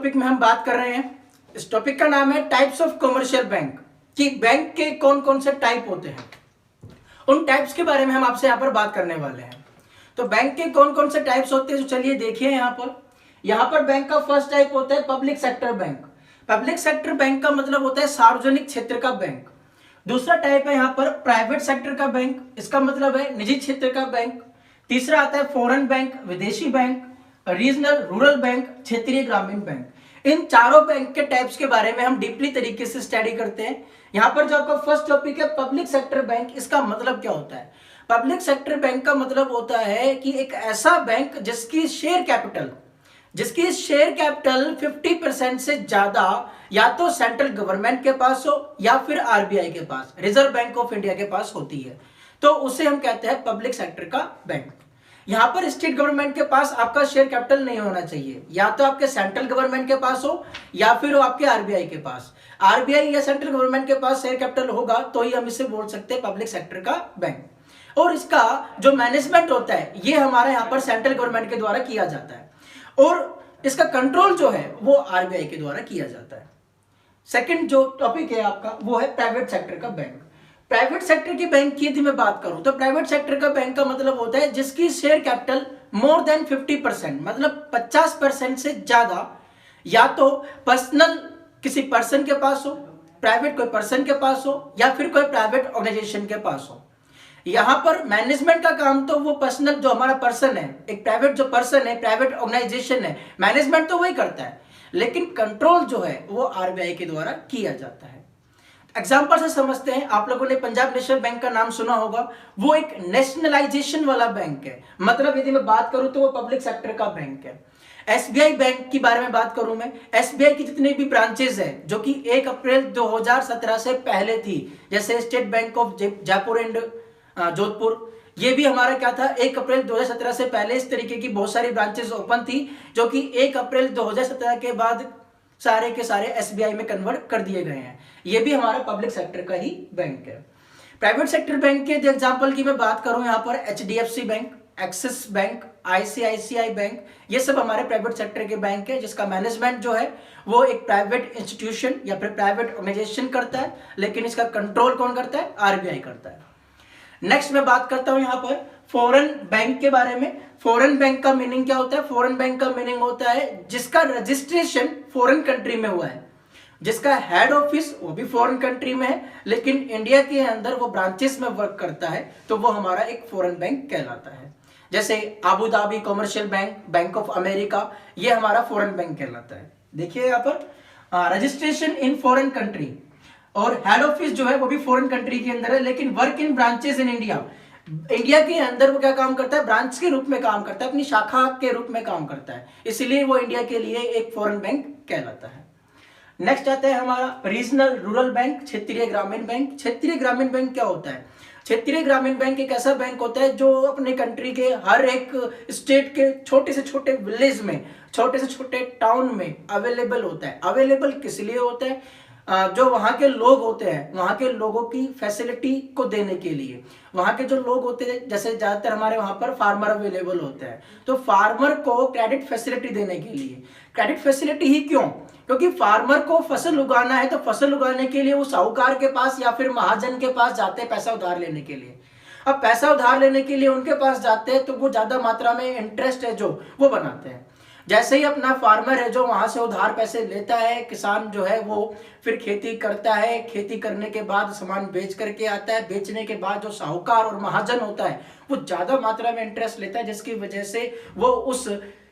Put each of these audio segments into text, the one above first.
Topic में हम बात कर रहे हैं। इस टॉपिक का नाम है टाइप्स ऑफ कमर्शियल बैंक, कि बैंक के कौन कौन से टाइप होते हैं। उन टाइप्स के बारे में हम आपसे यहाँ पर बात करने वाले हैं। तो बैंक के कौन कौन से टाइप्स होते हैं, तो चलिए देखिए। यहाँ पर बैंक का फर्स्ट टाइप होता है public sector bank. Public sector bank का मतलब होता है सार्वजनिक क्षेत्र का बैंक। दूसरा टाइप है यहाँ पर प्राइवेट सेक्टर का बैंक, इसका मतलब है निजी क्षेत्र का बैंक। तीसरा आता है फॉरेन बैंक, विदेशी बैंक, रीजनल रूरल बैंक, क्षेत्रीय ग्रामीण बैंक। इन चारों बैंक के टाइप्स के बारे में हम डीपली तरीके से स्टडी करते हैं। यहाँ पर जो आपका फर्स्ट टॉपिक है पब्लिक सेक्टर बैंक, इसका मतलब क्या होता है। पब्लिक सेक्टर बैंक का मतलब होता है कि एक ऐसा बैंक जिसकी शेयर कैपिटल 50% से ज्यादा या तो सेंट्रल गवर्नमेंट के पास हो या फिर आरबीआई के पास, रिजर्व बैंक ऑफ इंडिया के पास होती है, तो उसे हम कहते हैं पब्लिक सेक्टर का बैंक। यहां पर स्टेट गवर्नमेंट के पास आपका शेयर कैपिटल नहीं होना चाहिए, या तो आपके सेंट्रल गवर्नमेंट के पास हो या फिर हो आपके आरबीआई के पास। आरबीआई या सेंट्रल गवर्नमेंट के पास शेयर कैपिटल होगा तो ही हम इसे बोल सकते हैं पब्लिक सेक्टर का बैंक। और इसका जो मैनेजमेंट होता है ये हमारे यहाँ पर सेंट्रल गवर्नमेंट के द्वारा किया जाता है, और इसका कंट्रोल जो है वो आरबीआई के द्वारा किया जाता है। सेकंड जो टॉपिक है आपका वो है प्राइवेट सेक्टर का बैंक। प्राइवेट सेक्टर की बैंक की यदि मैं बात करूं तो प्राइवेट सेक्टर का बैंक का मतलब होता है जिसकी शेयर कैपिटल मोर देन 50%, मतलब 50% से ज्यादा या तो पर्सनल किसी पर्सन के पास हो, प्राइवेट कोई पर्सन के पास हो, या फिर कोई प्राइवेट ऑर्गेनाइजेशन के पास हो। यहां पर मैनेजमेंट का काम तो वो पर्सनल जो हमारा पर्सन है, एक प्राइवेट जो पर्सन है, प्राइवेट ऑर्गेनाइजेशन है, मैनेजमेंट तो वही करता है, लेकिन कंट्रोल जो है वो आरबीआई के द्वारा किया जाता है। एग्जांपल से समझते हैं। आप लोगों ने पंजाब नेशनल बैंक का नाम सुना होगा, वो एक नेशनलाइजेशन वाला बैंक है, मतलब यदि मैं बात करूं तो वो पब्लिक सेक्टर का बैंक है। एसबीआई बैंक के बारे में बात करूं मैं, एसबीआई की जितने भी ब्रांचेस है जो कि 1 अप्रैल 2017 से पहले थी, जैसे state bank of Jaipur and Jodhpur, ये भी हमारा क्या था 1 अप्रैल 2017 से पहले इस तरीके की बहुत सारी ब्रांचेस ओपन थी, जो कि 1 अप्रैल 2017 के बाद सारे के सारे एसबीआई में कन्वर्ट कर दिए गए हैं। ये भी हमारा पब्लिक सेक्टर का ही बैंक है। प्राइवेट सेक्टर बैंक के एग्जांपल की मैं बात करूं, यहाँ पर HDFC bank, axis bank, ICICI bank, ये सब हमारे प्राइवेट सेक्टर के बैंक है, जिसका मैनेजमेंट जो है वो एक प्राइवेट इंस्टीट्यूशन या फिर प्राइवेट ऑर्गेनाइजेशन करता है, लेकिन इसका कंट्रोल कौन करता है, आरबीआई करता है। नेक्स्ट मैं बात करता हूं यहाँ पर फॉरेन बैंक के बारे में। फॉरेन बैंक का मीनिंग क्या होता है। फॉरेन बैंक का मीनिंग होता है जिसका रजिस्ट्रेशन फॉरेन कंट्री में हुआ है, जिसका हेड ऑफिस वो भी फॉरेन कंट्री में है, लेकिन इंडिया के अंदर वो ब्रांचेस में वर्क करता है, तो वो हमारा एक फॉरेन बैंक कहलाता है। जैसे Abu Dhabi commercial bank, bank of America, ये हमारा फॉरेन बैंक कहलाता है। देखिए यहाँ पर रजिस्ट्रेशन इन फॉरेन कंट्री, और हेड ऑफिस जो है वो भी फॉरेन कंट्री के अंदर है, लेकिन work in branches in India. India के अंदर वो क्या काम करता है, ब्रांच के रूप में काम करता है, अपनी शाखा के रूप में काम करता है, इसलिए वो इंडिया के लिए एक फॉरेन बैंक कहलाता है। नेक्स्ट आता है हमारा रीजनल रूरल बैंक, क्षेत्रीय ग्रामीण बैंक। क्षेत्रीय ग्रामीण बैंक क्या होता है। क्षेत्रीय ग्रामीण बैंक एक ऐसा बैंक होता है जो अपने कंट्री के हर एक स्टेट के छोटे से छोटे विलेज में, छोटे से छोटे टाउन में अवेलेबल होता है। अवेलेबल किस लिए होता है, जो वहाँ के लोग होते हैं, वहाँ के लोगों की फैसिलिटी को देने के लिए। वहाँ के जो लोग होते हैं, जैसे ज़्यादातर हमारे वहाँ पर फार्मर अवेलेबल होते हैं, तो फार्मर को क्रेडिट फैसिलिटी देने के लिए। क्रेडिट फैसिलिटी ही क्यों, क्योंकि फार्मर को फसल उगाना है, तो फसल उगाने के लिए वो साहूकार के पास या फिर महाजन के पास जाते हैं पैसा उधार लेने के लिए। अब पैसा उधार लेने के लिए उनके पास जाते हैं तो वो ज़्यादा मात्रा में इंटरेस्ट है जो वो बनाते हैं। जैसे ही अपना फार्मर है जो वहां से उधार पैसे लेता है, किसान जो है वो फिर खेती करता है, खेती करने के बाद सामान बेच करके आता है, बेचने के बाद जो साहूकार और महाजन होता है वो ज्यादा मात्रा में इंटरेस्ट लेता है, जिसकी वजह से वो उस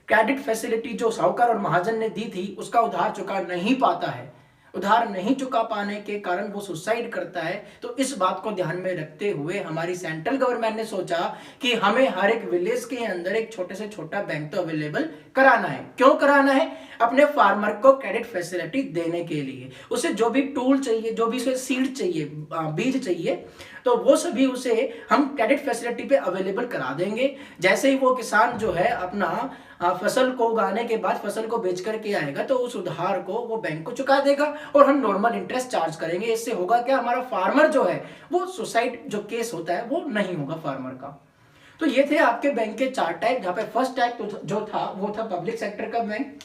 क्रेडिट फैसिलिटी जो साहूकार और महाजन ने दी थी उसका उधार चुका नहीं पाता है। उधार नहीं चुका पाने के कारण वो सुसाइड करता है। तो इस बात को ध्यान में रखते हुए हमारी सेंट्रल गवर्नमेंट ने सोचा कि हमें हर एक विलेज के अंदर एक छोटे से छोटा बैंक तो अवेलेबल कराना है। क्यों कराना है, अपने फार्मर को क्रेडिट फैसिलिटी देने के लिए। उसे जो भी टूल चाहिए, जो भी उसे सीड चाहिए, बीज चाहिए, तो वो सभी उसे हम क्रेडिट फैसिलिटी पे अवेलेबल करा देंगे। जैसे ही वो किसान जो है अपना फसल को उगाने के बाद फसल को बेच करके आएगा तो उस उधार को वो बैंक को चुका देगा और हम नॉर्मल इंटरेस्ट चार्ज करेंगे। इससे होगा क्या, हमारा फार्मर जो है वो सुसाइड जो केस होता है वो नहीं होगा फार्मर का। तो ये थे आपके बैंक के 4 टाइप, जहां पे फर्स्ट टाइप जो था वो था पब्लिक सेक्टर का बैंक।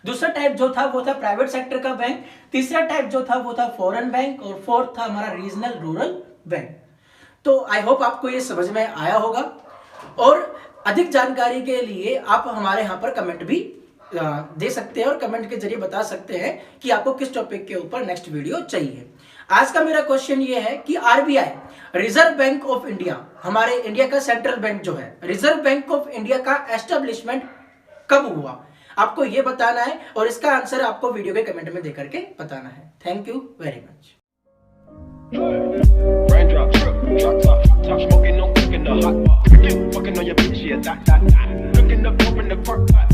दूसरा टाइप जो था वो था प्राइवेट सेक्टर का बैंक, तीसरा टाइप जो था वो था फॉरेन बैंक, और फोर्थ था हमारा रीजनल रूरल बैंक। तो आई होप आपको ये समझ में आया होगा, और अधिक जानकारी के लिए आप हमारे यहाँ पर कमेंट भी दे सकते हैं और कमेंट के जरिए बता सकते हैं कि आपको किस टॉपिक के ऊपर नेक्स्ट वीडियो चाहिए। आज का मेरा क्वेश्चन ये है कि RBI, reserve bank of India, हमारे इंडिया का सेंट्रल बैंक जो है, रिजर्व बैंक ऑफ इंडिया का एस्टेब्लिशमेंट कब हुआ, आपको ये बताना है, और इसका आंसर आपको वीडियो के कमेंट में देकर के बताना है। Thank you very much. Raindrop, drop top, top smoking, no cooking the hot pot. Fucking on your bitch, yeah, that. Looking up, open the park.